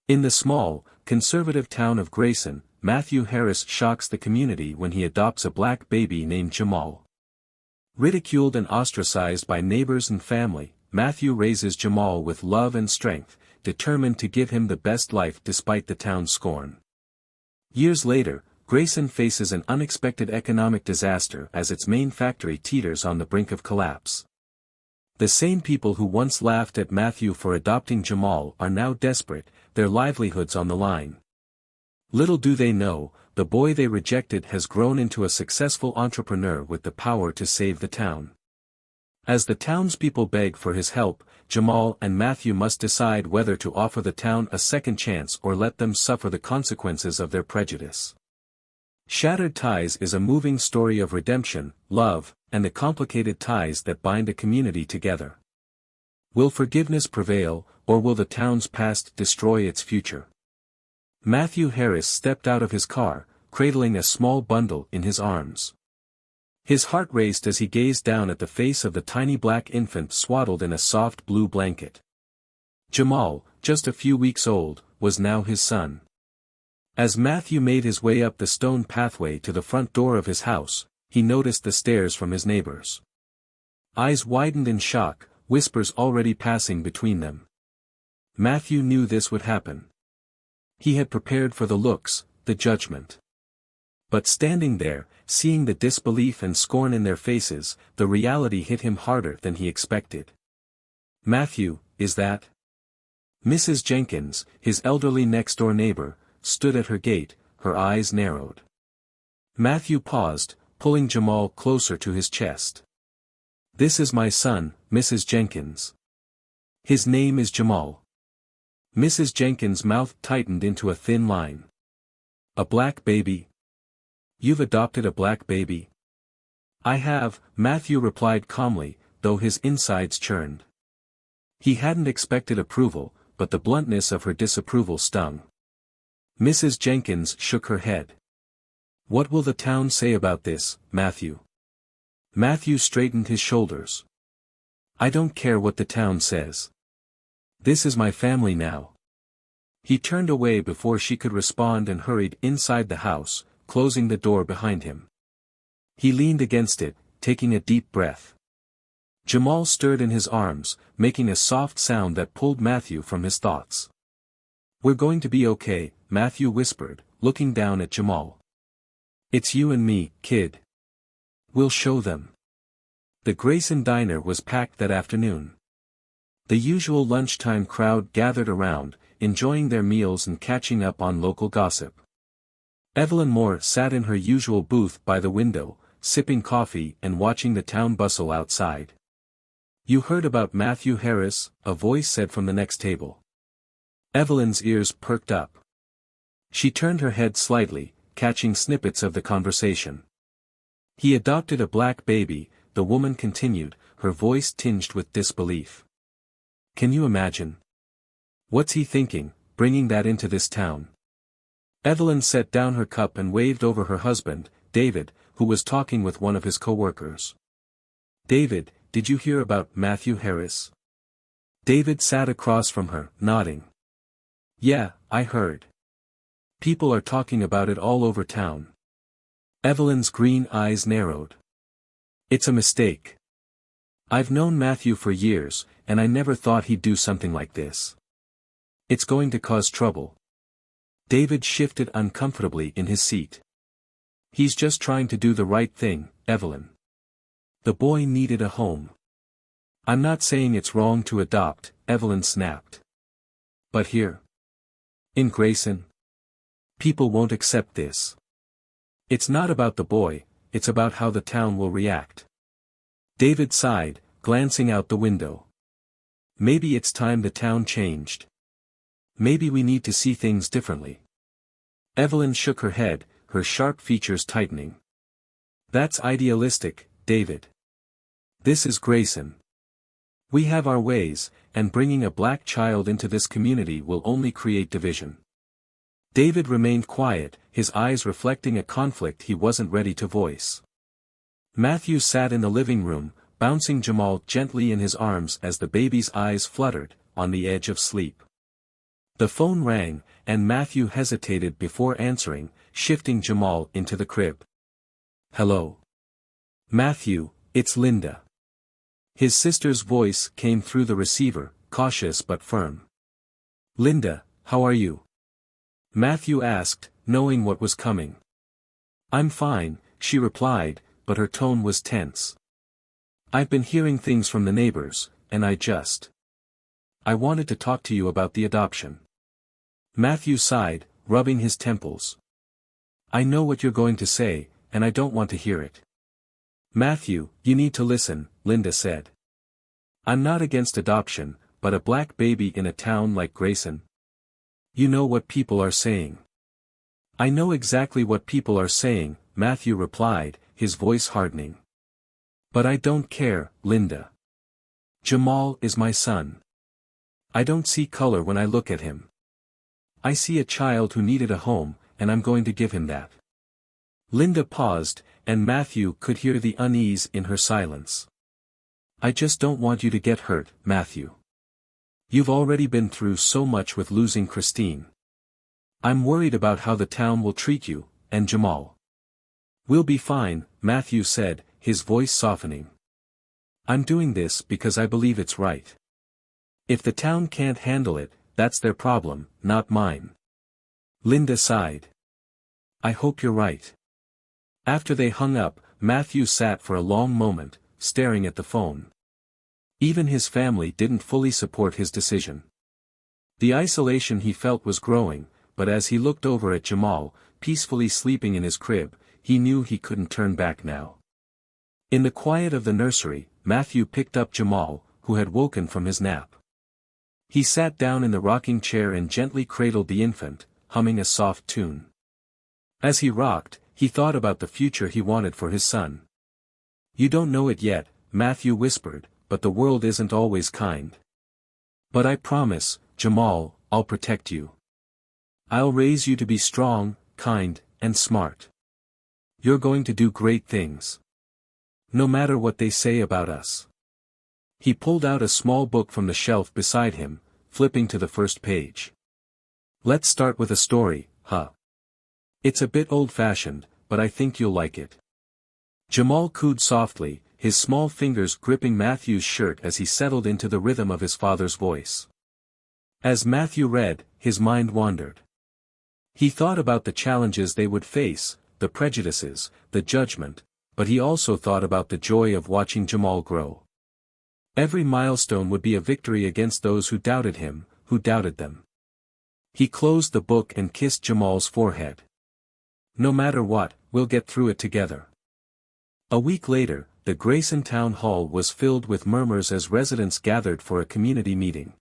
In the small, conservative town of Grayson, Matthew Harris shocks the community when he adopts a black baby named Jamal. Ridiculed and ostracized by neighbors and family, Matthew raises Jamal with love and strength, determined to give him the best life despite the town's scorn. Years later, Grayson faces an unexpected economic disaster as its main factory teeters on the brink of collapse. The same people who once laughed at Matthew for adopting Jamal are now desperate, their livelihoods on the line. Little do they know, the boy they rejected has grown into a successful entrepreneur with the power to save the town. As the townspeople beg for his help, Jamal and Matthew must decide whether to offer the town a second chance or let them suffer the consequences of their prejudice. Shattered Ties is a moving story of redemption, love, and the complicated ties that bind a community together. Will forgiveness prevail, or will the town's past destroy its future? Matthew Harris stepped out of his car, cradling a small bundle in his arms. His heart raced as he gazed down at the face of the tiny black infant swaddled in a soft blue blanket. Jamal, just a few weeks old, was now his son. As Matthew made his way up the stone pathway to the front door of his house, he noticed the stares from his neighbors. Eyes widened in shock, whispers already passing between them. Matthew knew this would happen. He had prepared for the looks, the judgment. But standing there, seeing the disbelief and scorn in their faces, the reality hit him harder than he expected. Matthew, is that? Mrs. Jenkins, his elderly next-door neighbor, stood at her gate, her eyes narrowed. Matthew paused, pulling Jamal closer to his chest. "This is my son, Mrs. Jenkins. His name is Jamal." Mrs. Jenkins' mouth tightened into a thin line. "A black baby? You've adopted a black baby?" "I have," Matthew replied calmly, though his insides churned. He hadn't expected approval, but the bluntness of her disapproval stung. Mrs. Jenkins shook her head. "What will the town say about this, Matthew?" Matthew straightened his shoulders. "I don't care what the town says. This is my family now." He turned away before she could respond and hurried inside the house, closing the door behind him. He leaned against it, taking a deep breath. Jamal stirred in his arms, making a soft sound that pulled Matthew from his thoughts. "We're going to be okay," Matthew whispered, looking down at Jamal. "It's you and me, kid. We'll show them." The Grayson diner was packed that afternoon. The usual lunchtime crowd gathered around, enjoying their meals and catching up on local gossip. Evelyn Moore sat in her usual booth by the window, sipping coffee and watching the town bustle outside. "You heard about Matthew Harris?" a voice said from the next table. Evelyn's ears perked up. She turned her head slightly, catching snippets of the conversation. "He adopted a black baby," the woman continued, her voice tinged with disbelief. "Can you imagine? What's he thinking, bringing that into this town?" Evelyn set down her cup and waved over her husband, David, who was talking with one of his co-workers. "David, did you hear about Matthew Harris?" David sat across from her, nodding. "Yeah, I heard. People are talking about it all over town." Evelyn's green eyes narrowed. "It's a mistake. I've known Matthew for years, and I never thought he'd do something like this. It's going to cause trouble." David shifted uncomfortably in his seat. "He's just trying to do the right thing, Evelyn. The boy needed a home." "I'm not saying it's wrong to adopt," Evelyn snapped. "But here, in Grayson, people won't accept this. It's not about the boy, it's about how the town will react." David sighed, glancing out the window. "Maybe it's time the town changed. Maybe we need to see things differently." Evelyn shook her head, her sharp features tightening. "That's idealistic, David. This is Grayson. We have our ways, and bringing a black child into this community will only create division." David remained quiet, his eyes reflecting a conflict he wasn't ready to voice. Matthew sat in the living room, bouncing Jamal gently in his arms as the baby's eyes fluttered, on the edge of sleep. The phone rang, and Matthew hesitated before answering, shifting Jamal into the crib. "Hello. Matthew, it's Linda." His sister's voice came through the receiver, cautious but firm. "Linda, how are you?" Matthew asked, knowing what was coming. "I'm fine," she replied, but her tone was tense. "I've been hearing things from the neighbors, and I wanted to talk to you about the adoption." Matthew sighed, rubbing his temples. "I know what you're going to say, and I don't want to hear it." "Matthew, you need to listen," Linda said. "I'm not against adoption, but a black baby in a town like Grayson? You know what people are saying." "I know exactly what people are saying," Matthew replied, his voice hardening. "But I don't care, Linda. Jamal is my son. I don't see color when I look at him. I see a child who needed a home, and I'm going to give him that." Linda paused, and Matthew could hear the unease in her silence. "I just don't want you to get hurt, Matthew. You've already been through so much with losing Christine. I'm worried about how the town will treat you, and Jamal." "We'll be fine," Matthew said, his voice softening. "I'm doing this because I believe it's right. If the town can't handle it, that's their problem, not mine." Linda sighed. "I hope you're right." After they hung up, Matthew sat for a long moment, staring at the phone. Even his family didn't fully support his decision. The isolation he felt was growing, but as he looked over at Jamal, peacefully sleeping in his crib, he knew he couldn't turn back now. In the quiet of the nursery, Matthew picked up Jamal, who had woken from his nap. He sat down in the rocking chair and gently cradled the infant, humming a soft tune. As he rocked, he thought about the future he wanted for his son. "You don't know it yet," Matthew whispered, "but the world isn't always kind. But I promise, Jamal, I'll protect you. I'll raise you to be strong, kind, and smart. You're going to do great things. No matter what they say about us." He pulled out a small book from the shelf beside him, flipping to the first page. "Let's start with a story, huh? It's a bit old-fashioned, but I think you'll like it." Jamal cooed softly, his small fingers gripping Matthew's shirt as he settled into the rhythm of his father's voice. As Matthew read, his mind wandered. He thought about the challenges they would face, the prejudices, the judgment, but he also thought about the joy of watching Jamal grow. Every milestone would be a victory against those who doubted him, who doubted them. He closed the book and kissed Jamal's forehead. "No matter what, we'll get through it together." A week later, the Grayson Town Hall was filled with murmurs as residents gathered for a community meeting.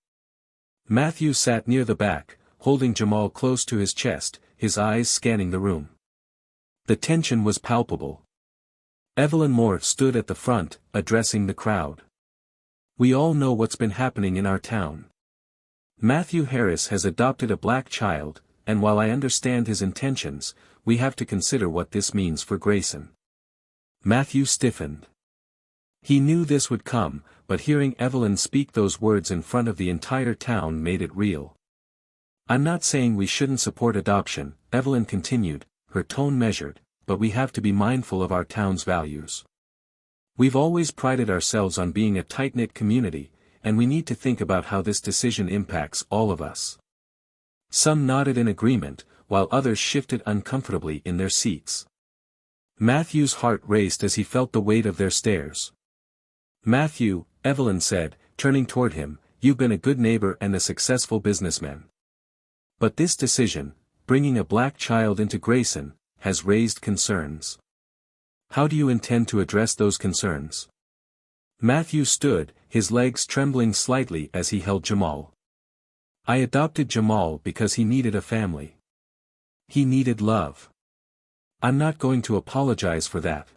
Matthew sat near the back, holding Jamal close to his chest, his eyes scanning the room. The tension was palpable. Evelyn Moore stood at the front, addressing the crowd. "We all know what's been happening in our town. Matthew Harris has adopted a black child, and while I understand his intentions, we have to consider what this means for Grayson." Matthew stiffened. He knew this would come, but hearing Evelyn speak those words in front of the entire town made it real. "I'm not saying we shouldn't support adoption," Evelyn continued, her tone measured, "but we have to be mindful of our town's values. We've always prided ourselves on being a tight-knit community, and we need to think about how this decision impacts all of us." Some nodded in agreement, while others shifted uncomfortably in their seats. Matthew's heart raced as he felt the weight of their stares. "Matthew," Evelyn said, turning toward him, "you've been a good neighbor and a successful businessman. But this decision, bringing a black child into Grayson, has raised concerns. How do you intend to address those concerns?" Matthew stood, his legs trembling slightly as he held Jamal. "I adopted Jamal because he needed a family. He needed love. I'm not going to apologize for that.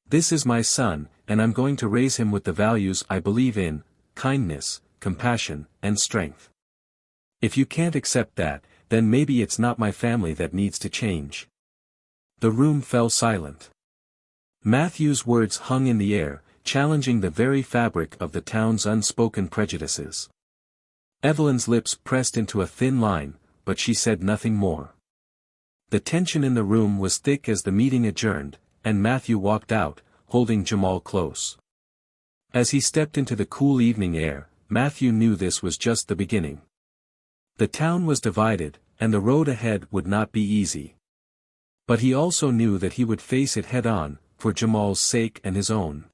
This is my son, and I'm going to raise him with the values I believe in: kindness, compassion, and strength. If you can't accept that, then maybe it's not my family that needs to change." The room fell silent. Matthew's words hung in the air, challenging the very fabric of the town's unspoken prejudices. Evelyn's lips pressed into a thin line, but she said nothing more. The tension in the room was thick as the meeting adjourned, and Matthew walked out, holding Jamal close. As he stepped into the cool evening air, Matthew knew this was just the beginning. The town was divided, and the road ahead would not be easy. But he also knew that he would face it head-on, for Jamal's sake and his own.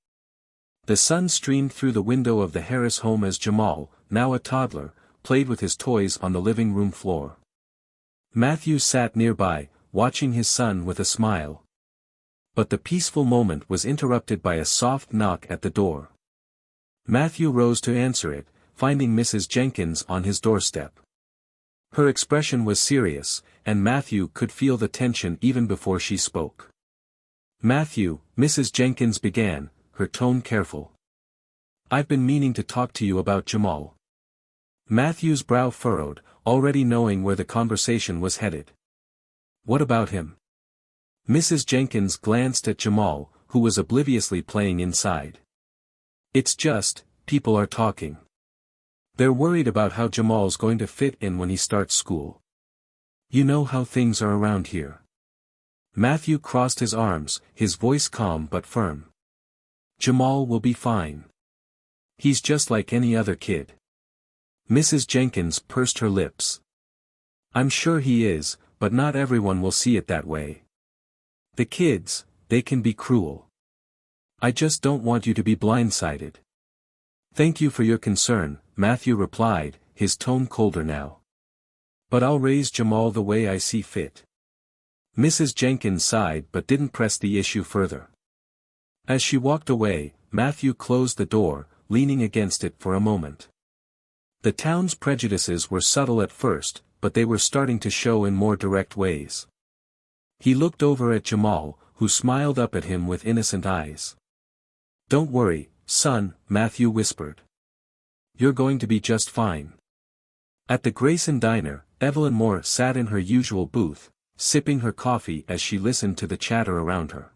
The sun streamed through the window of the Harris home as Jamal, now a toddler, played with his toys on the living room floor. Matthew sat nearby, watching his son with a smile. But the peaceful moment was interrupted by a soft knock at the door. Matthew rose to answer it, finding Mrs. Jenkins on his doorstep. Her expression was serious, and Matthew could feel the tension even before she spoke. "Matthew," Mrs. Jenkins began, her tone careful. "I've been meaning to talk to you about Jamal." Matthew's brow furrowed, already knowing where the conversation was headed. "What about him?" Mrs. Jenkins glanced at Jamal, who was obliviously playing inside. "It's just, people are talking. They're worried about how Jamal's going to fit in when he starts school. You know how things are around here." Matthew crossed his arms, his voice calm but firm. "Jamal will be fine. He's just like any other kid." Mrs. Jenkins pursed her lips. "I'm sure he is, but not everyone will see it that way. The kids, they can be cruel. I just don't want you to be blindsided." "Thank you for your concern," Matthew replied, his tone colder now. "But I'll raise Jamal the way I see fit." Mrs. Jenkins sighed but didn't press the issue further. As she walked away, Matthew closed the door, leaning against it for a moment. The town's prejudices were subtle at first, but they were starting to show in more direct ways. He looked over at Jamal, who smiled up at him with innocent eyes. "Don't worry, son," Matthew whispered. "You're going to be just fine." At the Grayson diner, Evelyn Moore sat in her usual booth, sipping her coffee as she listened to the chatter around her.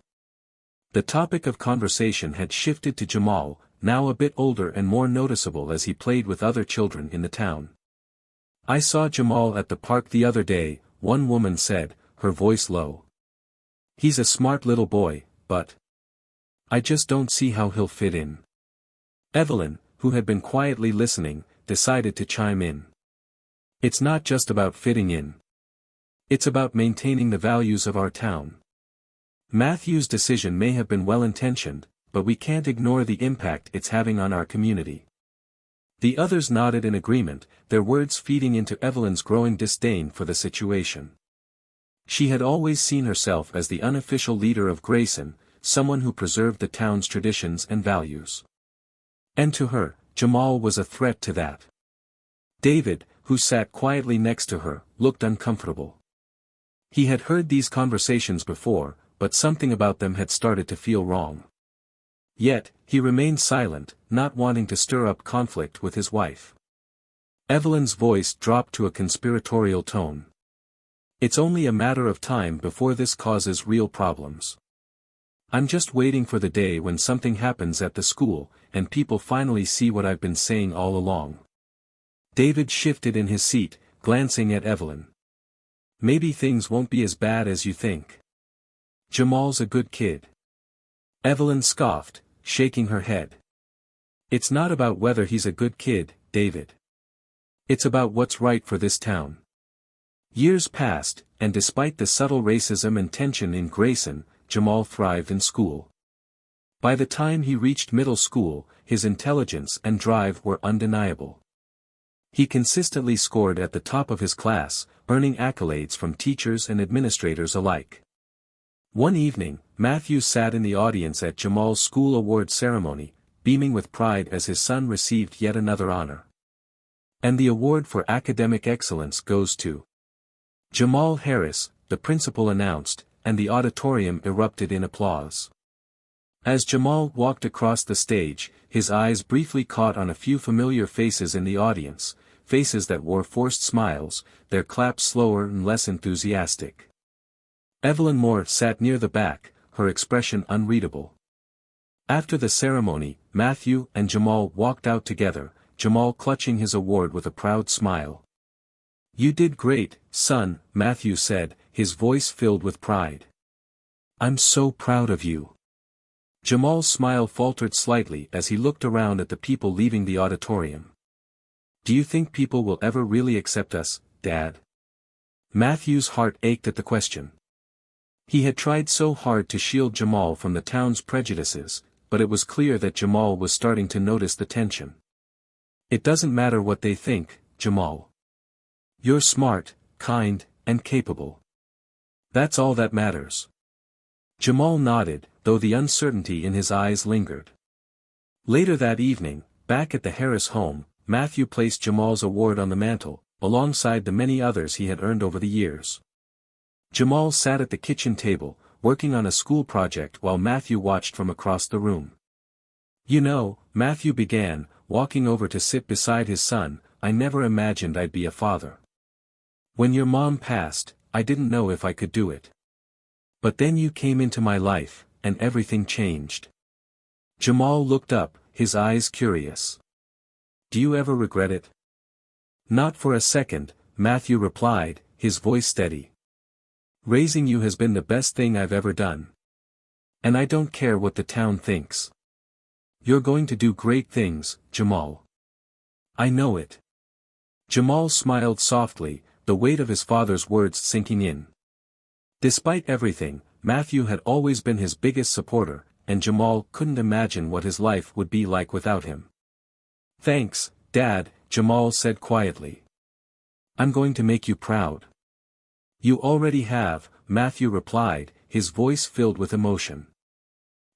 The topic of conversation had shifted to Jamal, now a bit older and more noticeable as he played with other children in the town. "I saw Jamal at the park the other day," one woman said, her voice low. "He's a smart little boy, but I just don't see how he'll fit in." Evelyn, who had been quietly listening, decided to chime in. "It's not just about fitting in. It's about maintaining the values of our town. Matthew's decision may have been well-intentioned, but we can't ignore the impact it's having on our community." The others nodded in agreement, their words feeding into Evelyn's growing disdain for the situation. She had always seen herself as the unofficial leader of Grayson, someone who preserved the town's traditions and values. And to her, Jamal was a threat to that. David, who sat quietly next to her, looked uncomfortable. He had heard these conversations before, but something about them had started to feel wrong. Yet, he remained silent, not wanting to stir up conflict with his wife. Evelyn's voice dropped to a conspiratorial tone. "It's only a matter of time before this causes real problems. I'm just waiting for the day when something happens at the school, and people finally see what I've been saying all along." David shifted in his seat, glancing at Evelyn. "Maybe things won't be as bad as you think. Jamal's a good kid." Evelyn scoffed, shaking her head. "It's not about whether he's a good kid, David. It's about what's right for this town." Years passed, and despite the subtle racism and tension in Grayson, Jamal thrived in school. By the time he reached middle school, his intelligence and drive were undeniable. He consistently scored at the top of his class, earning accolades from teachers and administrators alike. One evening, Matthew sat in the audience at Jamal's school award ceremony, beaming with pride as his son received yet another honor. "And the award for academic excellence goes to Jamal Harris," the principal announced, and the auditorium erupted in applause. As Jamal walked across the stage, his eyes briefly caught on a few familiar faces in the audience, faces that wore forced smiles, their claps slower and less enthusiastic. Evelyn Moore sat near the back, her expression unreadable. After the ceremony, Matthew and Jamal walked out together, Jamal clutching his award with a proud smile. "You did great, son," Matthew said, his voice filled with pride. "I'm so proud of you." Jamal's smile faltered slightly as he looked around at the people leaving the auditorium. "Do you think people will ever really accept us, Dad?" Matthew's heart ached at the question. He had tried so hard to shield Jamal from the town's prejudices, but it was clear that Jamal was starting to notice the tension. "It doesn't matter what they think, Jamal. You're smart, kind, and capable. That's all that matters." Jamal nodded, though the uncertainty in his eyes lingered. Later that evening, back at the Harris home, Matthew placed Jamal's award on the mantel, alongside the many others he had earned over the years. Jamal sat at the kitchen table, working on a school project while Matthew watched from across the room. "You know," Matthew began, walking over to sit beside his son, "I never imagined I'd be a father. When your mom passed, I didn't know if I could do it. But then you came into my life, and everything changed." Jamal looked up, his eyes curious. "Do you ever regret it?" "Not for a second," Matthew replied, his voice steady. "Raising you has been the best thing I've ever done. And I don't care what the town thinks. You're going to do great things, Jamal. I know it." Jamal smiled softly, the weight of his father's words sinking in. Despite everything, Matthew had always been his biggest supporter, and Jamal couldn't imagine what his life would be like without him. "Thanks, Dad," Jamal said quietly. "I'm going to make you proud." "You already have," Matthew replied, his voice filled with emotion.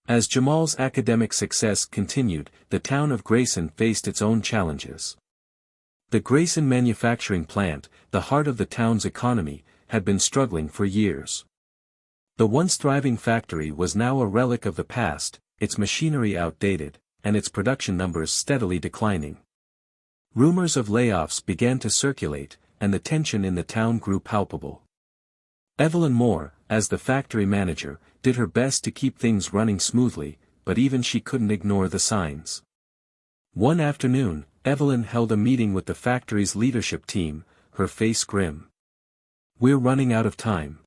As Jamal's academic success continued, the town of Grayson faced its own challenges. The Grayson manufacturing plant, the heart of the town's economy, had been struggling for years. The once thriving factory was now a relic of the past, its machinery outdated, and its production numbers steadily declining. Rumors of layoffs began to circulate, and the tension in the town grew palpable. Evelyn Moore, as the factory manager, did her best to keep things running smoothly, but even she couldn't ignore the signs. One afternoon, Evelyn held a meeting with the factory's leadership team, her face grim. "We're running out of time.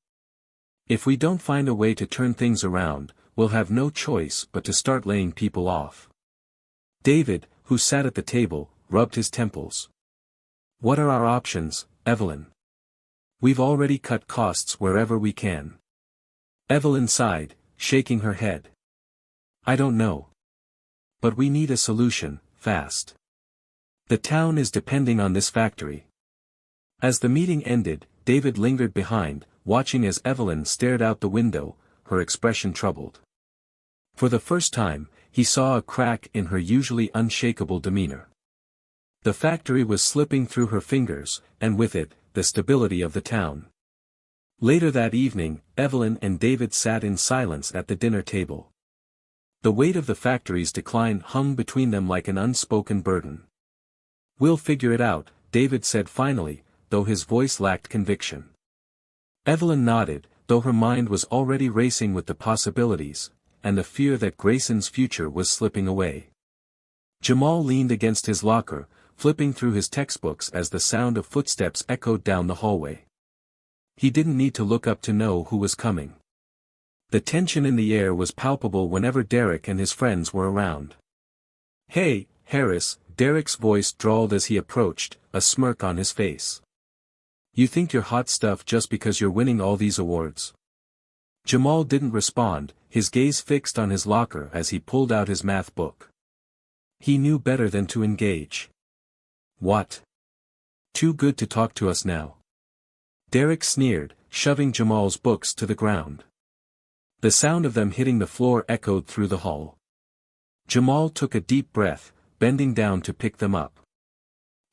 If we don't find a way to turn things around, we'll have no choice but to start laying people off." David, who sat at the table, rubbed his temples. "What are our options, Evelyn? We've already cut costs wherever we can." Evelyn sighed, shaking her head. "I don't know. But we need a solution, fast. The town is depending on this factory." As the meeting ended, David lingered behind, watching as Evelyn stared out the window, her expression troubled. For the first time, he saw a crack in her usually unshakable demeanor. The factory was slipping through her fingers, and with it, the stability of the town. Later that evening, Evelyn and David sat in silence at the dinner table. The weight of the factory's decline hung between them like an unspoken burden. "We'll figure it out," David said finally, though his voice lacked conviction. Evelyn nodded, though her mind was already racing with the possibilities, and the fear that Grayson's future was slipping away. Jamal leaned against his locker, flipping through his textbooks as the sound of footsteps echoed down the hallway. He didn't need to look up to know who was coming. The tension in the air was palpable whenever Derek and his friends were around. "Hey, Harris," Derek's voice drawled as he approached, a smirk on his face. "You think you're hot stuff just because you're winning all these awards?" Jamal didn't respond, his gaze fixed on his locker as he pulled out his math book. He knew better than to engage. "What? Too good to talk to us now?" Derek sneered, shoving Jamal's books to the ground. The sound of them hitting the floor echoed through the hall. Jamal took a deep breath, bending down to pick them up.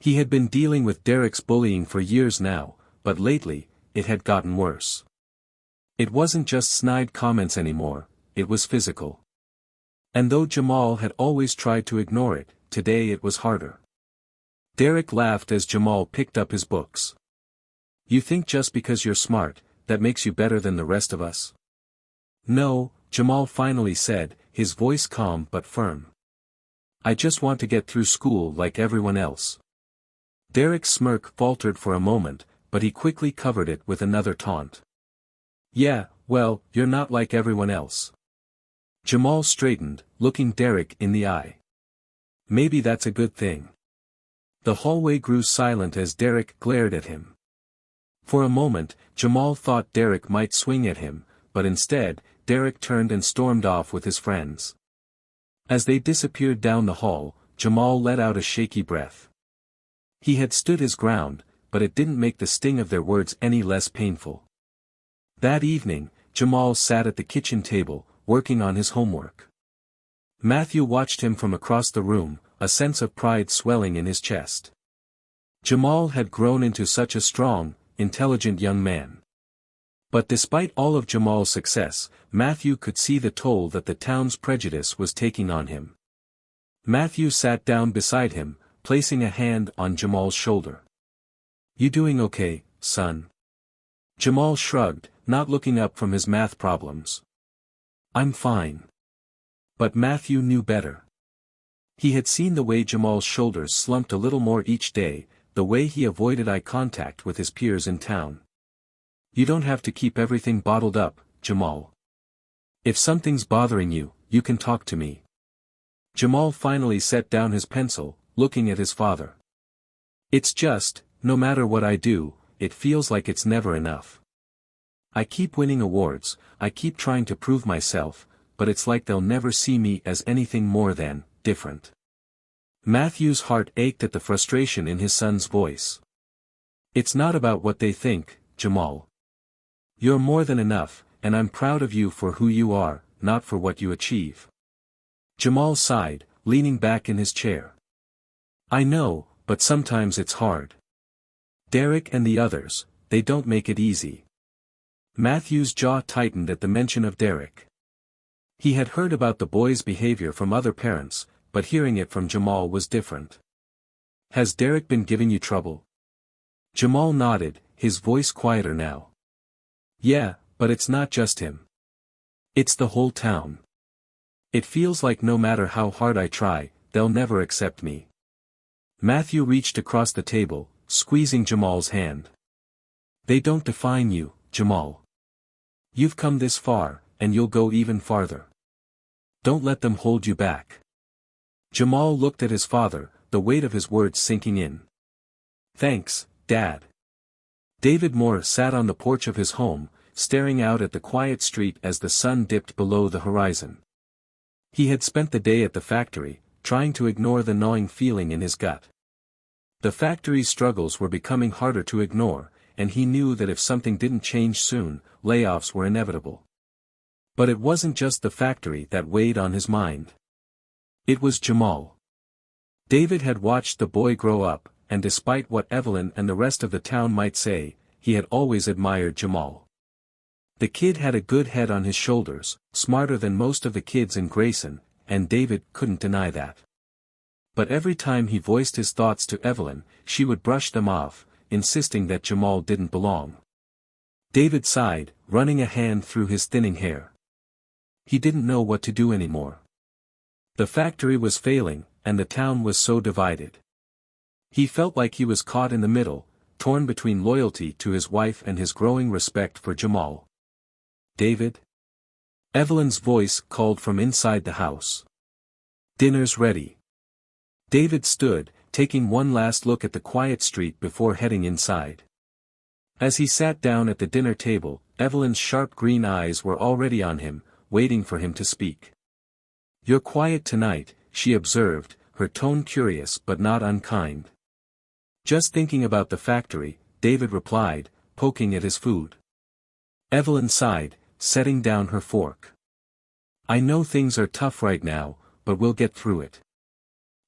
He had been dealing with Derek's bullying for years now, but lately, it had gotten worse. It wasn't just snide comments anymore, it was physical. And though Jamal had always tried to ignore it, today it was harder. Derek laughed as Jamal picked up his books. "You think just because you're smart, that makes you better than the rest of us?" "No," Jamal finally said, his voice calm but firm. I just want to get through school like everyone else. Derek's smirk faltered for a moment, but he quickly covered it with another taunt. Yeah, well, you're not like everyone else. Jamal straightened, looking Derek in the eye. Maybe that's a good thing. The hallway grew silent as Derek glared at him. For a moment, Jamal thought Derek might swing at him, but instead, Derek turned and stormed off with his friends. As they disappeared down the hall, Jamal let out a shaky breath. He had stood his ground, but it didn't make the sting of their words any less painful. That evening, Jamal sat at the kitchen table, working on his homework. Matthew watched him from across the room, a sense of pride swelling in his chest. Jamal had grown into such a strong, intelligent young man. But despite all of Jamal's success, Matthew could see the toll that the town's prejudice was taking on him. Matthew sat down beside him, placing a hand on Jamal's shoulder. You doing okay, son? Jamal shrugged, not looking up from his math problems. I'm fine. But Matthew knew better. He had seen the way Jamal's shoulders slumped a little more each day, the way he avoided eye contact with his peers in town. You don't have to keep everything bottled up, Jamal. If something's bothering you, you can talk to me. Jamal finally set down his pencil, looking at his father. It's just, no matter what I do, it feels like it's never enough. I keep winning awards, I keep trying to prove myself, but it's like they'll never see me as anything more than different. Matthew's heart ached at the frustration in his son's voice. It's not about what they think, Jamal. You're more than enough, and I'm proud of you for who you are, not for what you achieve. Jamal sighed, leaning back in his chair. I know, but sometimes it's hard. Derek and the others, they don't make it easy. Matthew's jaw tightened at the mention of Derek. He had heard about the boy's behavior from other parents, but hearing it from Jamal was different. Has Derek been giving you trouble? Jamal nodded, his voice quieter now. Yeah, but it's not just him. It's the whole town. It feels like no matter how hard I try, they'll never accept me. Matthew reached across the table, squeezing Jamal's hand. They don't define you, Jamal. You've come this far, and you'll go even farther. Don't let them hold you back. Jamal looked at his father, the weight of his words sinking in. Thanks, Dad. David Moore sat on the porch of his home, staring out at the quiet street as the sun dipped below the horizon. He had spent the day at the factory, trying to ignore the gnawing feeling in his gut. The factory's struggles were becoming harder to ignore, and he knew that if something didn't change soon, layoffs were inevitable. But it wasn't just the factory that weighed on his mind. It was Jamal. David had watched the boy grow up, and despite what Evelyn and the rest of the town might say, he had always admired Jamal. The kid had a good head on his shoulders, smarter than most of the kids in Grayson, and David couldn't deny that. But every time he voiced his thoughts to Evelyn, she would brush them off, insisting that Jamal didn't belong. David sighed, running a hand through his thinning hair. He didn't know what to do anymore. The factory was failing, and the town was so divided. He felt like he was caught in the middle, torn between loyalty to his wife and his growing respect for Jamal. David? Evelyn's voice called from inside the house. Dinner's ready. David stood, taking one last look at the quiet street before heading inside. As he sat down at the dinner table, Evelyn's sharp green eyes were already on him, waiting for him to speak. You're quiet tonight, she observed, her tone curious but not unkind. Just thinking about the factory, David replied, poking at his food. Evelyn sighed, setting down her fork. I know things are tough right now, but we'll get through it.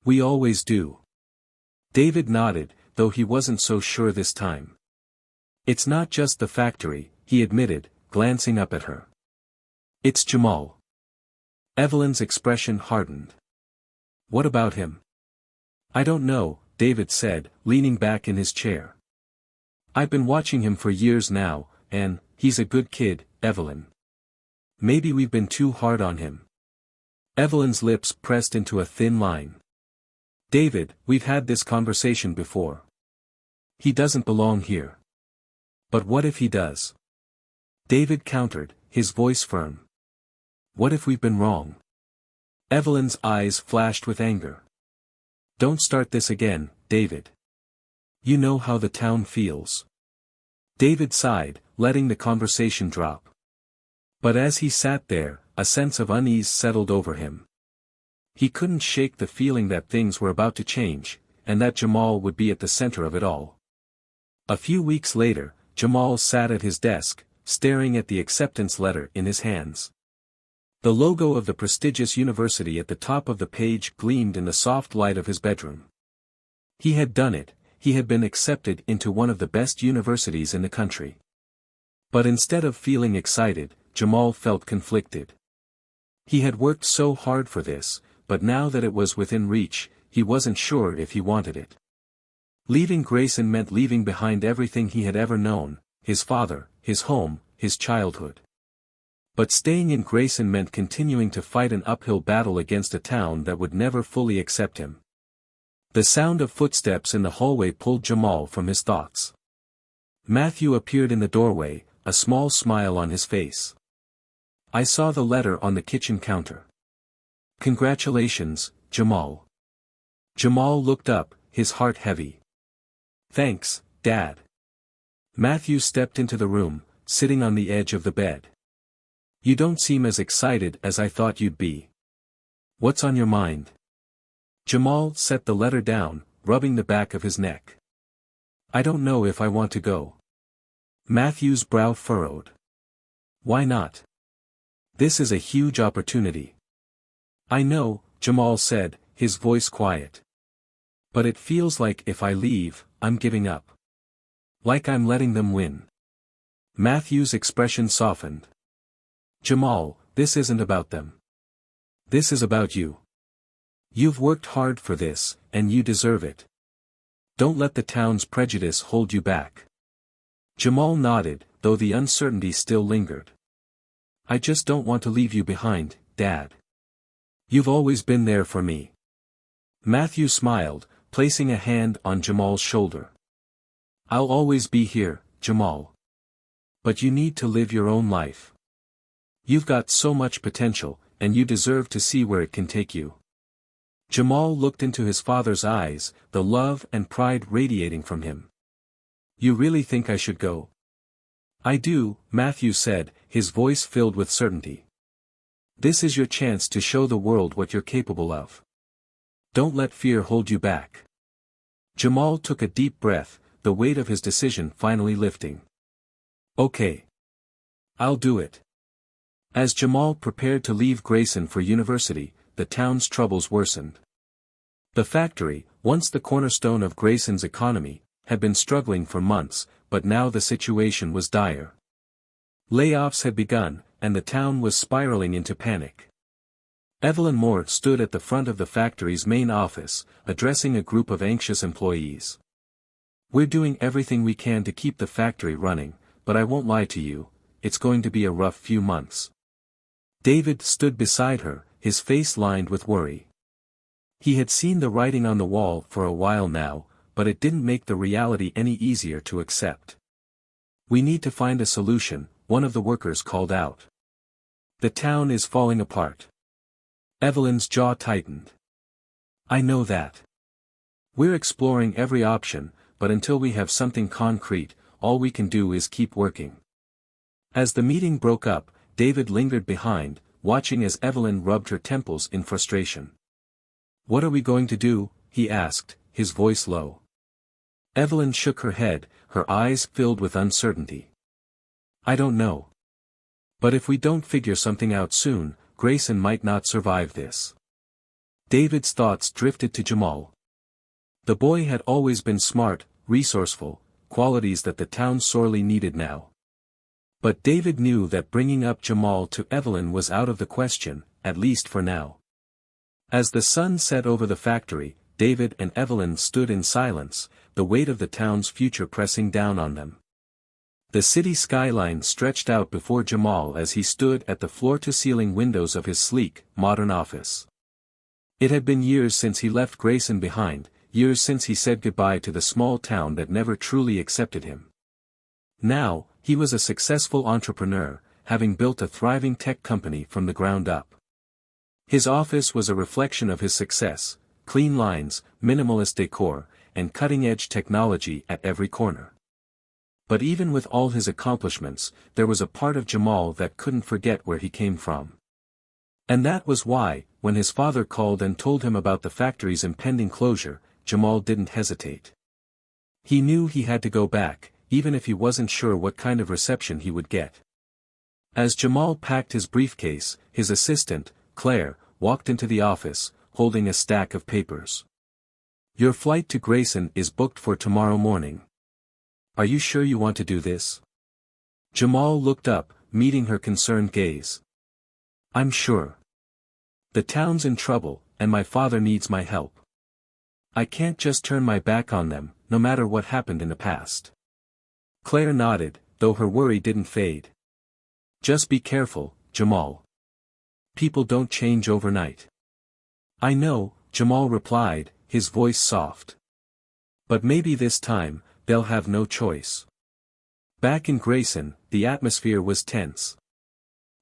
We always do. David nodded, though he wasn't so sure this time. It's not just the factory, he admitted, glancing up at her. It's Jamal. Evelyn's expression hardened. What about him? I don't know, David said, leaning back in his chair. I've been watching him for years now, and he's a good kid, Evelyn. Maybe we've been too hard on him. Evelyn's lips pressed into a thin line. David, we've had this conversation before. He doesn't belong here. But what if he does? David countered, his voice firm. What if we've been wrong? Evelyn's eyes flashed with anger. Don't start this again, David. You know how the town feels. David sighed, letting the conversation drop. But as he sat there, a sense of unease settled over him. He couldn't shake the feeling that things were about to change, and that Jamal would be at the center of it all. A few weeks later, Jamal sat at his desk, staring at the acceptance letter in his hands. The logo of the prestigious university at the top of the page gleamed in the soft light of his bedroom. He had done it, he had been accepted into one of the best universities in the country. But instead of feeling excited, Jamal felt conflicted. He had worked so hard for this, but now that it was within reach, he wasn't sure if he wanted it. Leaving Grayson meant leaving behind everything he had ever known, his father, his home, his childhood. But staying in Grayson meant continuing to fight an uphill battle against a town that would never fully accept him. The sound of footsteps in the hallway pulled Jamal from his thoughts. Matthew appeared in the doorway, a small smile on his face. I saw the letter on the kitchen counter. Congratulations, Jamal. Jamal looked up, his heart heavy. Thanks, Dad. Matthew stepped into the room, sitting on the edge of the bed. You don't seem as excited as I thought you'd be. What's on your mind? Jamal set the letter down, rubbing the back of his neck. I don't know if I want to go. Matthew's brow furrowed. Why not? This is a huge opportunity. I know, Jamal said, his voice quiet. But it feels like if I leave, I'm giving up. Like I'm letting them win. Matthew's expression softened. Jamal, this isn't about them. This is about you. You've worked hard for this, and you deserve it. Don't let the town's prejudice hold you back. Jamal nodded, though the uncertainty still lingered. I just don't want to leave you behind, Dad. You've always been there for me. Matthew smiled, placing a hand on Jamal's shoulder. I'll always be here, Jamal. But you need to live your own life. You've got so much potential, and you deserve to see where it can take you. Jamal looked into his father's eyes, the love and pride radiating from him. You really think I should go? I do, Matthew said, his voice filled with certainty. This is your chance to show the world what you're capable of. Don't let fear hold you back. Jamal took a deep breath, the weight of his decision finally lifting. Okay. I'll do it. As Jamal prepared to leave Grayson for university, the town's troubles worsened. The factory, once the cornerstone of Grayson's economy, had been struggling for months, but now the situation was dire. Layoffs had begun, and the town was spiraling into panic. Evelyn Moore stood at the front of the factory's main office, addressing a group of anxious employees. We're doing everything we can to keep the factory running, but I won't lie to you, it's going to be a rough few months. David stood beside her, his face lined with worry. He had seen the writing on the wall for a while now, but it didn't make the reality any easier to accept. We need to find a solution, one of the workers called out. The town is falling apart. Evelyn's jaw tightened. I know that. We're exploring every option, but until we have something concrete, all we can do is keep working. As the meeting broke up, David lingered behind, watching as Evelyn rubbed her temples in frustration. What are we going to do? He asked, his voice low. Evelyn shook her head, her eyes filled with uncertainty. I don't know. But if we don't figure something out soon, Grayson might not survive this. David's thoughts drifted to Jamal. The boy had always been smart, resourceful, qualities that the town sorely needed now. But David knew that bringing up Jamal to Evelyn was out of the question, at least for now. As the sun set over the factory, David and Evelyn stood in silence, the weight of the town's future pressing down on them. The city skyline stretched out before Jamal as he stood at the floor-to-ceiling windows of his sleek, modern office. It had been years since he left Grayson behind, years since he said goodbye to the small town that never truly accepted him. Now, he was a successful entrepreneur, having built a thriving tech company from the ground up. His office was a reflection of his success: clean lines, minimalist decor, and cutting-edge technology at every corner. But even with all his accomplishments, there was a part of Jamal that couldn't forget where he came from. And that was why, when his father called and told him about the factory's impending closure, Jamal didn't hesitate. He knew he had to go back, even if he wasn't sure what kind of reception he would get. As Jamal packed his briefcase, his assistant, Claire, walked into the office, holding a stack of papers. "Your flight to Grayson is booked for tomorrow morning. Are you sure you want to do this?" Jamal looked up, meeting her concerned gaze. "I'm sure. The town's in trouble, and my father needs my help. I can't just turn my back on them, no matter what happened in the past." Claire nodded, though her worry didn't fade. "Just be careful, Jamal. People don't change overnight." "I know," Jamal replied, his voice soft. "But maybe this time, they'll have no choice." Back in Grayson, the atmosphere was tense.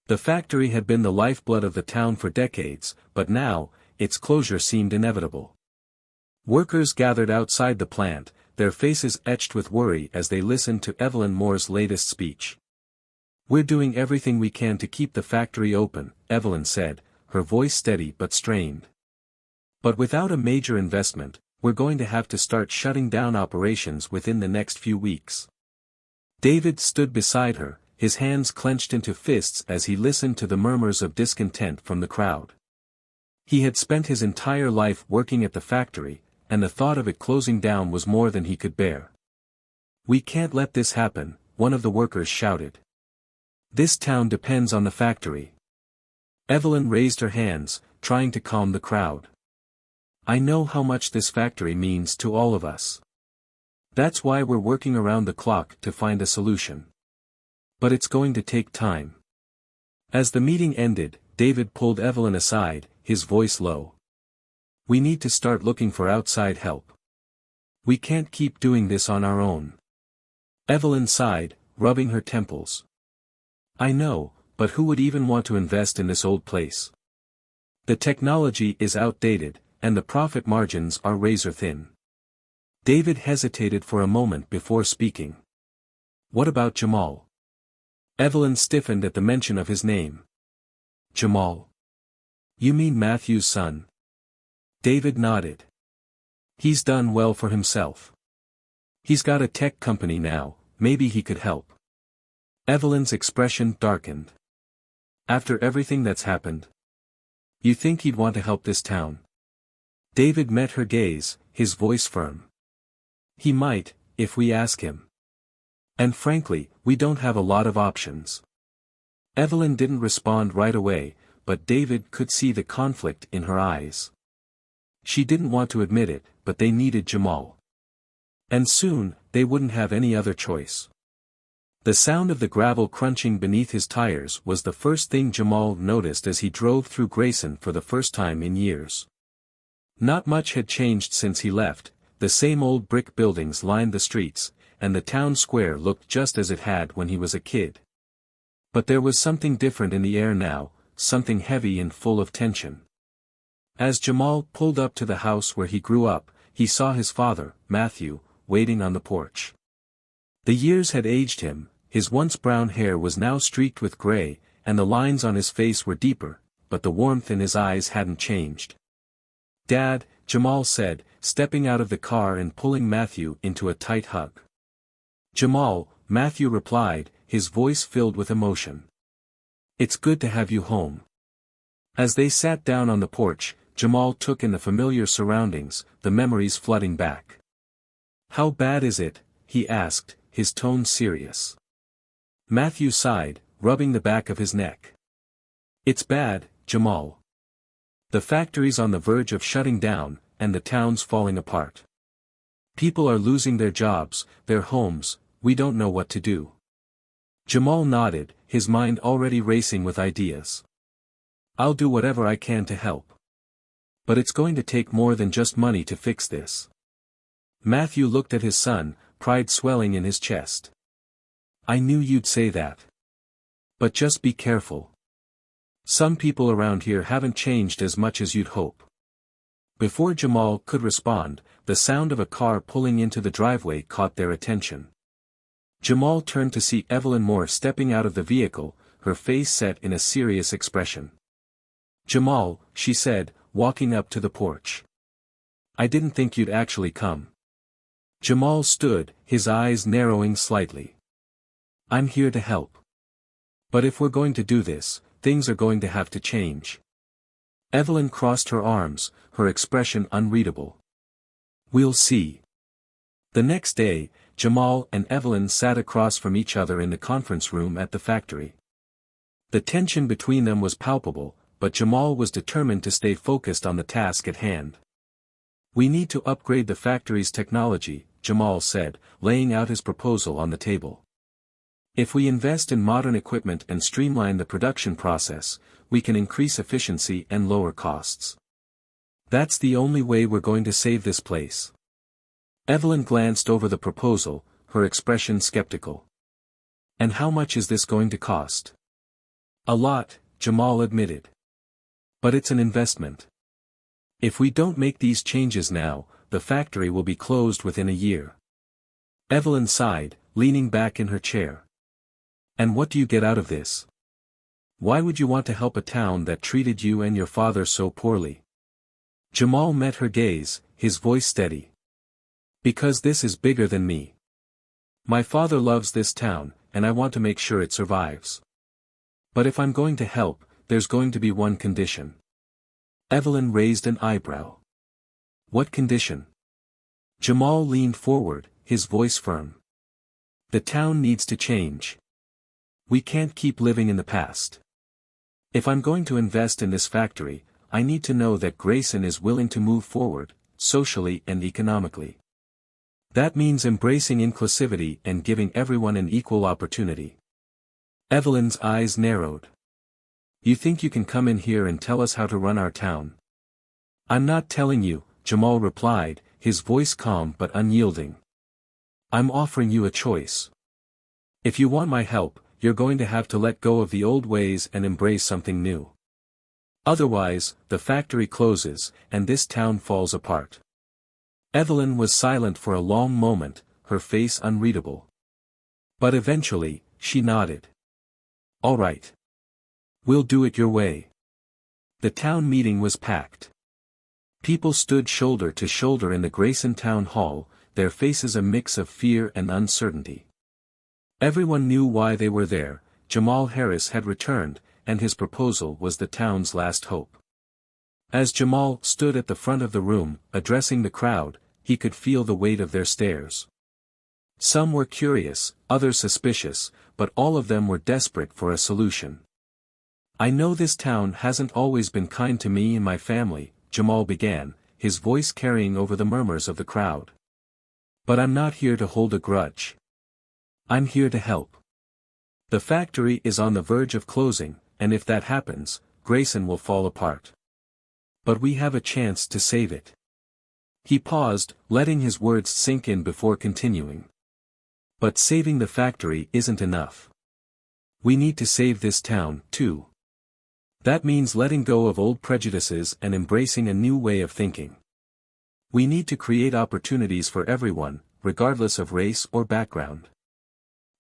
The factory had been the lifeblood of the town for decades, but now, its closure seemed inevitable. Workers gathered outside the plant, their faces etched with worry as they listened to Evelyn Moore's latest speech. "We're doing everything we can to keep the factory open," Evelyn said, her voice steady but strained. "But without a major investment, we're going to have to start shutting down operations within the next few weeks." David stood beside her, his hands clenched into fists as he listened to the murmurs of discontent from the crowd. He had spent his entire life working at the factory, and the thought of it closing down was more than he could bear. "We can't let this happen," one of the workers shouted. "This town depends on the factory." Evelyn raised her hands, trying to calm the crowd. "I know how much this factory means to all of us. That's why we're working around the clock to find a solution. But it's going to take time." As the meeting ended, David pulled Evelyn aside, his voice low. "We need to start looking for outside help. We can't keep doing this on our own." Evelyn sighed, rubbing her temples. "I know, but who would even want to invest in this old place? The technology is outdated, and the profit margins are razor-thin." David hesitated for a moment before speaking. "What about Jamal?" Evelyn stiffened at the mention of his name. "Jamal? You mean Matthew's son?" David nodded. "He's done well for himself. He's got a tech company now, maybe he could help." Evelyn's expression darkened. "After everything that's happened? You think he'd want to help this town?" David met her gaze, his voice firm. "He might, if we ask him. And frankly, we don't have a lot of options." Evelyn didn't respond right away, but David could see the conflict in her eyes. She didn't want to admit it, but they needed Jamal. And soon, they wouldn't have any other choice. The sound of the gravel crunching beneath his tires was the first thing Jamal noticed as he drove through Grayson for the first time in years. Not much had changed since he left, the same old brick buildings lined the streets, and the town square looked just as it had when he was a kid. But there was something different in the air now, something heavy and full of tension. As Jamal pulled up to the house where he grew up, he saw his father, Matthew, waiting on the porch. The years had aged him, his once brown hair was now streaked with gray, and the lines on his face were deeper, but the warmth in his eyes hadn't changed. "Dad," Jamal said, stepping out of the car and pulling Matthew into a tight hug. "Jamal," Matthew replied, his voice filled with emotion. "It's good to have you home." As they sat down on the porch, Jamal took in the familiar surroundings, the memories flooding back. "How bad is it?" he asked, his tone serious. Matthew sighed, rubbing the back of his neck. "It's bad, Jamal. The factory's on the verge of shutting down, and the town's falling apart. People are losing their jobs, their homes, we don't know what to do." Jamal nodded, his mind already racing with ideas. "I'll do whatever I can to help. But it's going to take more than just money to fix this. Matthew looked at his son, pride swelling in his chest. I knew you'd say that. But just be careful. Some people around here haven't changed as much as you'd hope. Before Jamal could respond, the sound of a car pulling into the driveway caught their attention. Jamal turned to see Evelyn Moore stepping out of the vehicle, her face set in a serious expression. Jamal, she said, walking up to the porch. I didn't think you'd actually come. Jamal stood, his eyes narrowing slightly. I'm here to help. But if we're going to do this, things are going to have to change. Evelyn crossed her arms, her expression unreadable. We'll see. The next day, Jamal and Evelyn sat across from each other in the conference room at the factory. The tension between them was palpable, but Jamal was determined to stay focused on the task at hand. We need to upgrade the factory's technology, Jamal said, laying out his proposal on the table. If we invest in modern equipment and streamline the production process, we can increase efficiency and lower costs. That's the only way we're going to save this place. Evelyn glanced over the proposal, her expression skeptical. And how much is this going to cost? A lot, Jamal admitted. But it's an investment. If we don't make these changes now, the factory will be closed within a year. Evelyn sighed, leaning back in her chair. And what do you get out of this? Why would you want to help a town that treated you and your father so poorly? Jamal met her gaze, his voice steady. Because this is bigger than me. My father loves this town, and I want to make sure it survives. But if I'm going to help, there's going to be one condition. Evelyn raised an eyebrow. What condition? Jamal leaned forward, his voice firm. The town needs to change. We can't keep living in the past. If I'm going to invest in this factory, I need to know that Grayson is willing to move forward, socially and economically. That means embracing inclusivity and giving everyone an equal opportunity. Evelyn's eyes narrowed. You think you can come in here and tell us how to run our town? I'm not telling you, Jamal replied, his voice calm but unyielding. I'm offering you a choice. If you want my help, you're going to have to let go of the old ways and embrace something new. Otherwise, the factory closes, and this town falls apart. Evelyn was silent for a long moment, her face unreadable. But eventually, she nodded. All right. We'll do it your way. The town meeting was packed. People stood shoulder to shoulder in the Grayson Town Hall, their faces a mix of fear and uncertainty. Everyone knew why they were there. Jamal Harris had returned, and his proposal was the town's last hope. As Jamal stood at the front of the room, addressing the crowd, he could feel the weight of their stares. Some were curious, others suspicious, but all of them were desperate for a solution. I know this town hasn't always been kind to me and my family, Jamal began, his voice carrying over the murmurs of the crowd. But I'm not here to hold a grudge. I'm here to help. The factory is on the verge of closing, and if that happens, Grayson will fall apart. But we have a chance to save it. He paused, letting his words sink in before continuing. But saving the factory isn't enough. We need to save this town, too. That means letting go of old prejudices and embracing a new way of thinking. We need to create opportunities for everyone, regardless of race or background.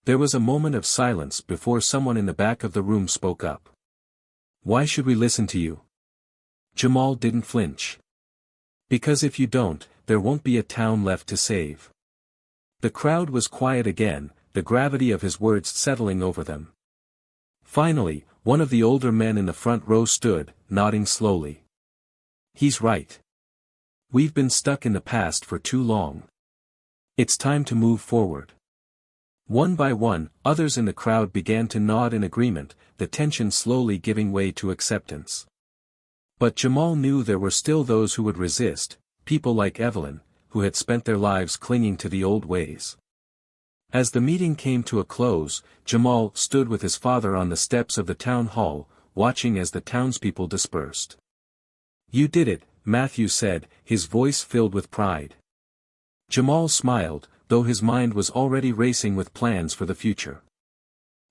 There was a moment of silence before someone in the back of the room spoke up. Why should we listen to you? Jamal didn't flinch. Because if you don't, there won't be a town left to save. The crowd was quiet again, the gravity of his words settling over them. Finally, one of the older men in the front row stood, nodding slowly. He's right. We've been stuck in the past for too long. It's time to move forward. One by one, others in the crowd began to nod in agreement, the tension slowly giving way to acceptance. But Jamal knew there were still those who would resist, people like Evelyn, who had spent their lives clinging to the old ways. As the meeting came to a close, Jamal stood with his father on the steps of the town hall, watching as the townspeople dispersed. You did it, Matthew said, his voice filled with pride. Jamal smiled, though his mind was already racing with plans for the future.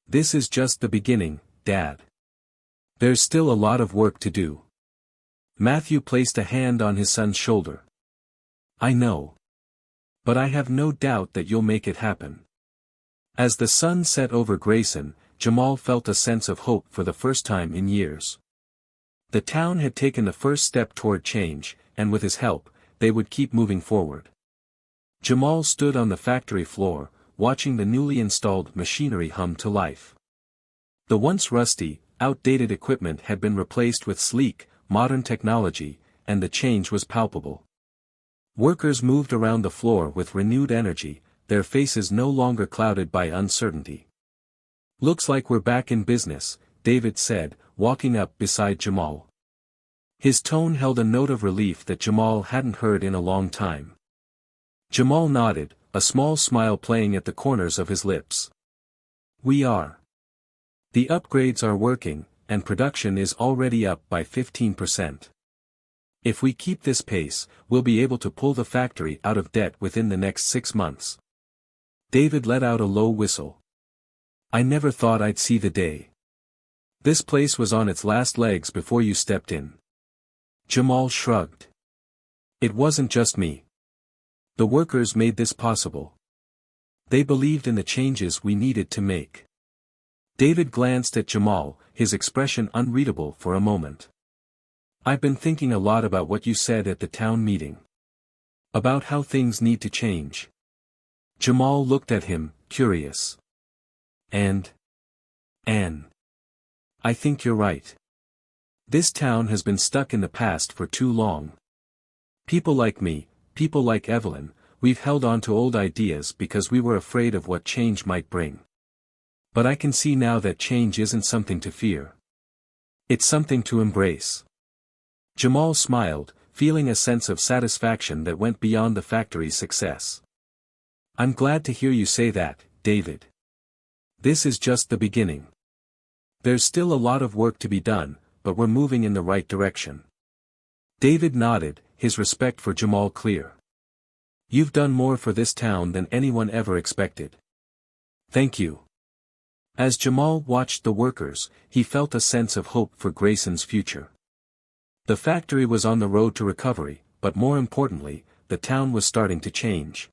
This is just the beginning, Dad. There's still a lot of work to do. Matthew placed a hand on his son's shoulder. I know. But I have no doubt that you'll make it happen. As the sun set over Grayson, Jamal felt a sense of hope for the first time in years. The town had taken the first step toward change, and with his help, they would keep moving forward. Jamal stood on the factory floor, watching the newly installed machinery hum to life. The once rusty, outdated equipment had been replaced with sleek, modern technology, and the change was palpable. Workers moved around the floor with renewed energy, their faces no longer clouded by uncertainty. Looks like we're back in business, David said, walking up beside Jamal. His tone held a note of relief that Jamal hadn't heard in a long time. Jamal nodded, a small smile playing at the corners of his lips. We are. The upgrades are working, and production is already up by 15%. If we keep this pace, we'll be able to pull the factory out of debt within the next 6 months. David let out a low whistle. I never thought I'd see the day. This place was on its last legs before you stepped in. Jamal shrugged. It wasn't just me. The workers made this possible. They believed in the changes we needed to make. David glanced at Jamal, his expression unreadable for a moment. I've been thinking a lot about what you said at the town meeting. About how things need to change. Jamal looked at him, curious. And I think you're right. This town has been stuck in the past for too long. People like me, people like Evelyn, we've held on to old ideas because we were afraid of what change might bring. But I can see now that change isn't something to fear. It's something to embrace. Jamal smiled, feeling a sense of satisfaction that went beyond the factory's success. I'm glad to hear you say that, David. This is just the beginning. There's still a lot of work to be done, but we're moving in the right direction. David nodded, his respect for Jamal clear. You've done more for this town than anyone ever expected. Thank you. As Jamal watched the workers, he felt a sense of hope for Grayson's future. The factory was on the road to recovery, but more importantly, the town was starting to change.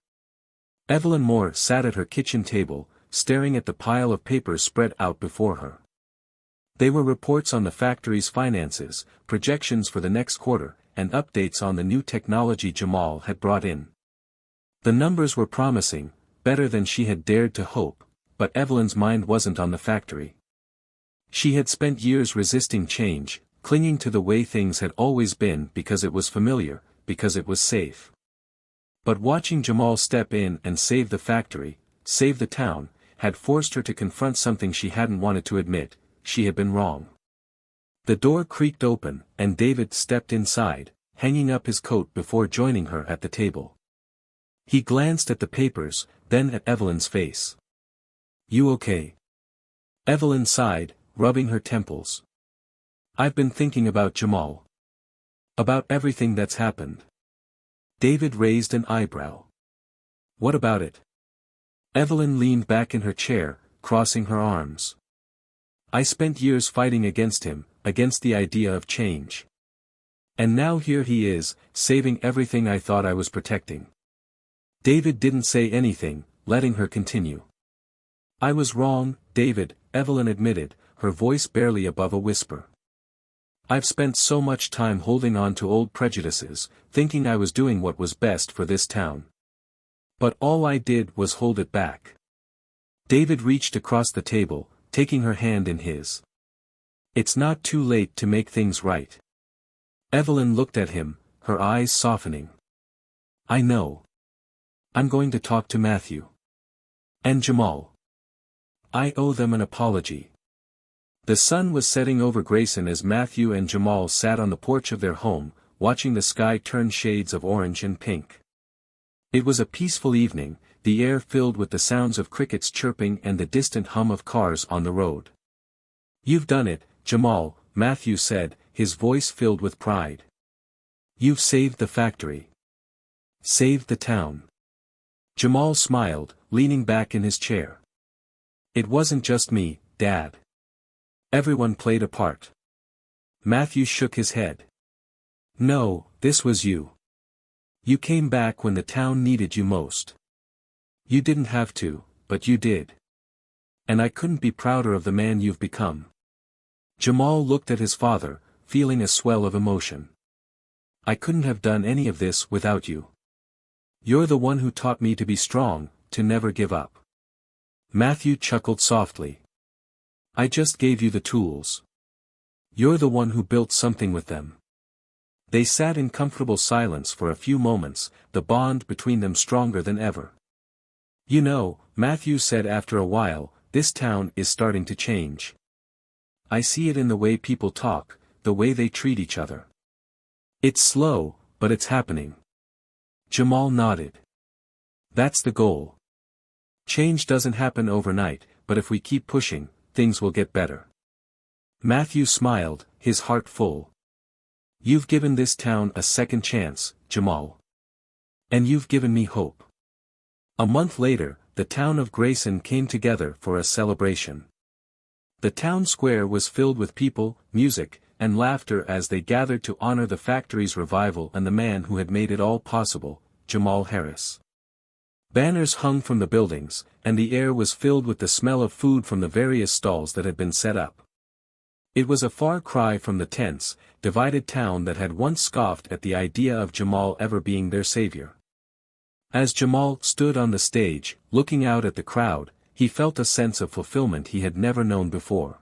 Evelyn Moore sat at her kitchen table, staring at the pile of papers spread out before her. They were reports on the factory's finances, projections for the next quarter, and updates on the new technology Jamal had brought in. The numbers were promising, better than she had dared to hope, but Evelyn's mind wasn't on the factory. She had spent years resisting change, clinging to the way things had always been because it was familiar, because it was safe. But watching Jamal step in and save the factory, save the town, had forced her to confront something she hadn't wanted to admit: she had been wrong. The door creaked open, and David stepped inside, hanging up his coat before joining her at the table. He glanced at the papers, then at Evelyn's face. You okay? Evelyn sighed, rubbing her temples. I've been thinking about Jamal. About everything that's happened. David raised an eyebrow. What about it? Evelyn leaned back in her chair, crossing her arms. I spent years fighting against him, against the idea of change. And now here he is, saving everything I thought I was protecting. David didn't say anything, letting her continue. I was wrong, David, Evelyn admitted, her voice barely above a whisper. I've spent so much time holding on to old prejudices, thinking I was doing what was best for this town. But all I did was hold it back. David reached across the table, taking her hand in his. It's not too late to make things right. Evelyn looked at him, her eyes softening. I know. I'm going to talk to Matthew. And Jamal. I owe them an apology. The sun was setting over Grayson as Matthew and Jamal sat on the porch of their home, watching the sky turn shades of orange and pink. It was a peaceful evening, the air filled with the sounds of crickets chirping and the distant hum of cars on the road. You've done it, Jamal, Matthew said, his voice filled with pride. You've saved the factory. Saved the town. Jamal smiled, leaning back in his chair. It wasn't just me, Dad. Everyone played a part. Matthew shook his head. No, this was you. You came back when the town needed you most. You didn't have to, but you did. And I couldn't be prouder of the man you've become. Jamal looked at his father, feeling a swell of emotion. I couldn't have done any of this without you. You're the one who taught me to be strong, to never give up. Matthew chuckled softly. I just gave you the tools. You're the one who built something with them. They sat in comfortable silence for a few moments, the bond between them stronger than ever. You know, Matthew said after a while, this town is starting to change. I see it in the way people talk, the way they treat each other. It's slow, but it's happening. Jamal nodded. That's the goal. Change doesn't happen overnight, but if we keep pushing, things will get better. Matthew smiled, his heart full. You've given this town a second chance, Jamal. And you've given me hope. A month later, the town of Grayson came together for a celebration. The town square was filled with people, music, and laughter as they gathered to honor the factory's revival and the man who had made it all possible, Jamal Harris. Banners hung from the buildings, and the air was filled with the smell of food from the various stalls that had been set up. It was a far cry from the tense, divided town that had once scoffed at the idea of Jamal ever being their savior. As Jamal stood on the stage, looking out at the crowd, he felt a sense of fulfillment he had never known before.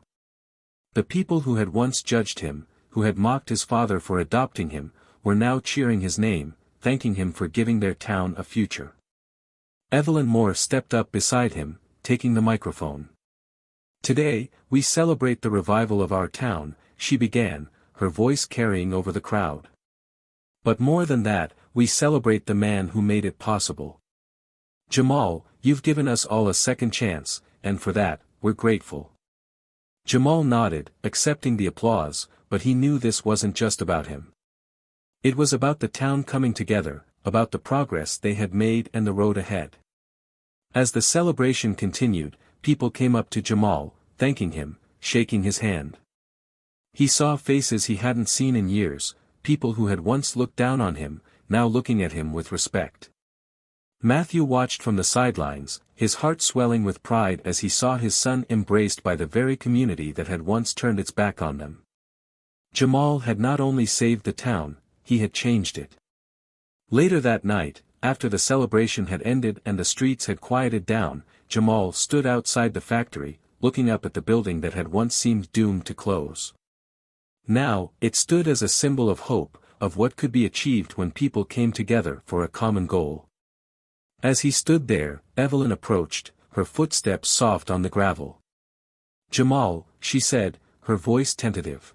The people who had once judged him, who had mocked his father for adopting him, were now cheering his name, thanking him for giving their town a future. Evelyn Moore stepped up beside him, taking the microphone. Today, we celebrate the revival of our town, she began, her voice carrying over the crowd. But more than that, we celebrate the man who made it possible. Jamal, you've given us all a second chance, and for that, we're grateful. Jamal nodded, accepting the applause, but he knew this wasn't just about him. It was about the town coming together, about the progress they had made and the road ahead. As the celebration continued, people came up to Jamal, thanking him, shaking his hand. He saw faces he hadn't seen in years, people who had once looked down on him, now looking at him with respect. Matthew watched from the sidelines, his heart swelling with pride as he saw his son embraced by the very community that had once turned its back on them. Jamal had not only saved the town, he had changed it. Later that night, after the celebration had ended and the streets had quieted down, Jamal stood outside the factory, looking up at the building that had once seemed doomed to close. Now, it stood as a symbol of hope, of what could be achieved when people came together for a common goal. As he stood there, Evelyn approached, her footsteps soft on the gravel. Jamal, she said, her voice tentative.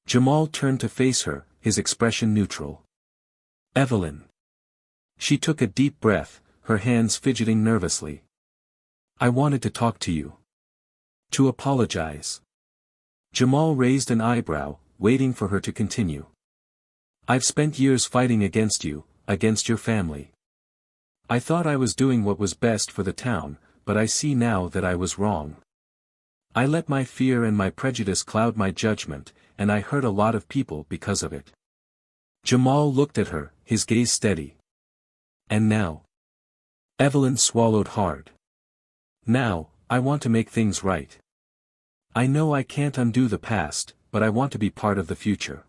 Jamal turned to face her, his expression neutral. Evelyn. She took a deep breath, her hands fidgeting nervously. I wanted to talk to you. To apologize. Jamal raised an eyebrow, waiting for her to continue. I've spent years fighting against you, against your family. I thought I was doing what was best for the town, but I see now that I was wrong. I let my fear and my prejudice cloud my judgment, and I hurt a lot of people because of it. Jamal looked at her, his gaze steady. And now? Evelyn swallowed hard. Now, I want to make things right. I know I can't undo the past, but I want to be part of the future.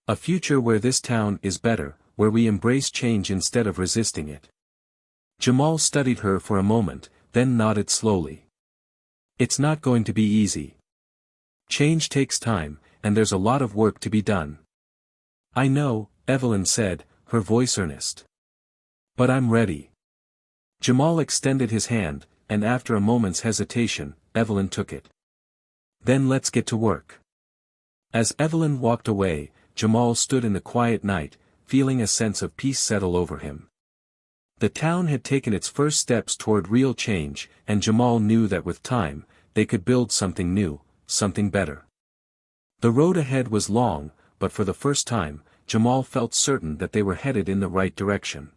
A future where this town is better, where we embrace change instead of resisting it. Jamal studied her for a moment, then nodded slowly. It's not going to be easy. Change takes time, and there's a lot of work to be done. I know, Evelyn said, her voice earnest. But I'm ready. Jamal extended his hand, and after a moment's hesitation, Evelyn took it. Then let's get to work. As Evelyn walked away, Jamal stood in the quiet night, feeling a sense of peace settle over him. The town had taken its first steps toward real change, and Jamal knew that with time, they could build something new, something better. The road ahead was long, but for the first time, Jamal felt certain that they were headed in the right direction.